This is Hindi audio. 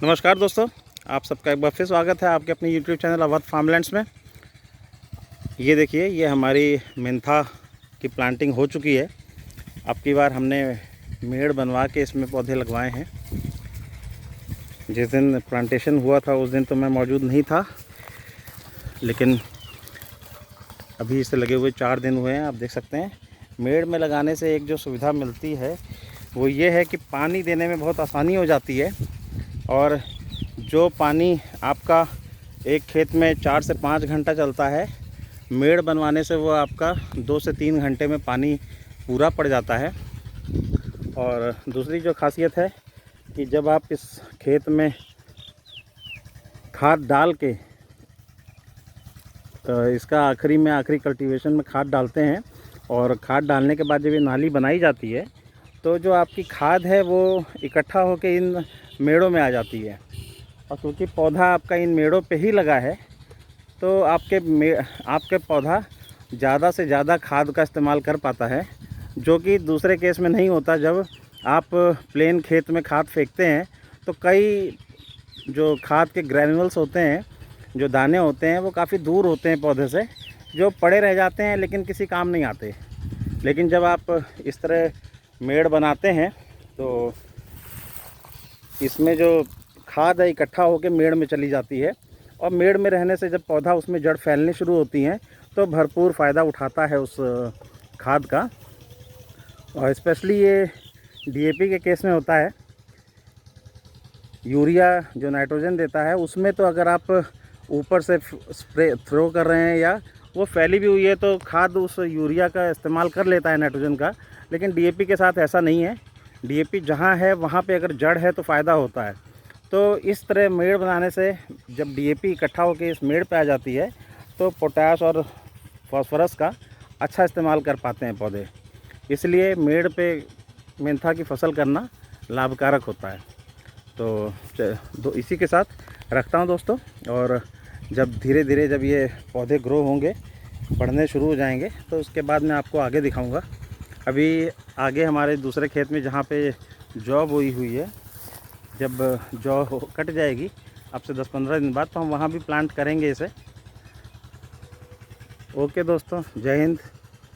नमस्कार दोस्तों, आप सबका एक बार फिर स्वागत है आपके अपने YouTube चैनल अवध फार्मलैंड्स में। ये देखिए, ये हमारी मेंथा की प्लांटिंग हो चुकी है। अब की बार हमने मेड़ बनवा के इसमें पौधे लगवाए हैं। जिस दिन प्लांटेशन हुआ था उस दिन तो मैं मौजूद नहीं था, लेकिन अभी इसे लगे हुए 4 दिन हुए हैं। आप देख सकते हैं, मेड़ में लगाने से एक जो सुविधा मिलती है वो ये है कि पानी देने में बहुत आसानी हो जाती है। और जो पानी आपका एक खेत में 4 से 5 घंटा चलता है, मेड़ बनवाने से वो आपका 2 से 3 घंटे में पानी पूरा पड़ जाता है। और दूसरी जो खासियत है कि जब आप इस खेत में खाद डाल के इसका आखिरी कल्टीवेशन में खाद डालते हैं, और खाद डालने के बाद जब ये नाली बनाई जाती है तो जो आपकी खाद है वो इकट्ठा होकर इन मेड़ों में आ जाती है। और क्योंकि पौधा आपका इन मेड़ों पे ही लगा है तो आपके पौधा ज़्यादा से ज़्यादा खाद का इस्तेमाल कर पाता है, जो कि दूसरे केस में नहीं होता। जब आप प्लेन खेत में खाद फेंकते हैं तो कई जो खाद के ग्रैन्युल्स होते हैं, जो दाने होते हैं, वो काफ़ी दूर होते हैं पौधे से, जो पड़े रह जाते हैं लेकिन किसी काम नहीं आते। लेकिन जब आप इस तरह मेड़ बनाते हैं तो इसमें जो खाद है इकट्ठा होकर मेड़ में चली जाती है, और मेड़ में रहने से जब पौधा उसमें जड़ फैलने शुरू होती हैं तो भरपूर फ़ायदा उठाता है उस खाद का। और स्पेशली ये डीएपी के केस में होता है। यूरिया जो नाइट्रोजन देता है उसमें तो अगर आप ऊपर से स्प्रे थ्रो कर रहे हैं या वो फैली भी हुई है तो खाद उस यूरिया का इस्तेमाल कर लेता है, नाइट्रोजन का। लेकिन डीएपी के साथ ऐसा नहीं है। डीएपी जहाँ है वहाँ पे अगर जड़ है तो फ़ायदा होता है। तो इस तरह मेड़ बनाने से जब डीएपी इकट्ठा होकर इस मेड़ पे आ जाती है तो पोटाश और फास्फोरस का अच्छा इस्तेमाल कर पाते हैं पौधे। इसलिए मेड़ पे मेंथा की फसल करना लाभकारक होता है। तो इसी के साथ रखता हूँ दोस्तों। और जब धीरे धीरे जब ये पौधे ग्रो होंगे, बढ़ने शुरू हो जाएंगे, तो उसके बाद मैं आपको आगे दिखाऊंगा। अभी आगे हमारे दूसरे खेत में जहाँ पे जौ बोई हुई है, जब जौ कट जाएगी अब से 10-15 दिन बाद, तो हम वहाँ भी प्लांट करेंगे इसे। ओके दोस्तों, जय हिंद।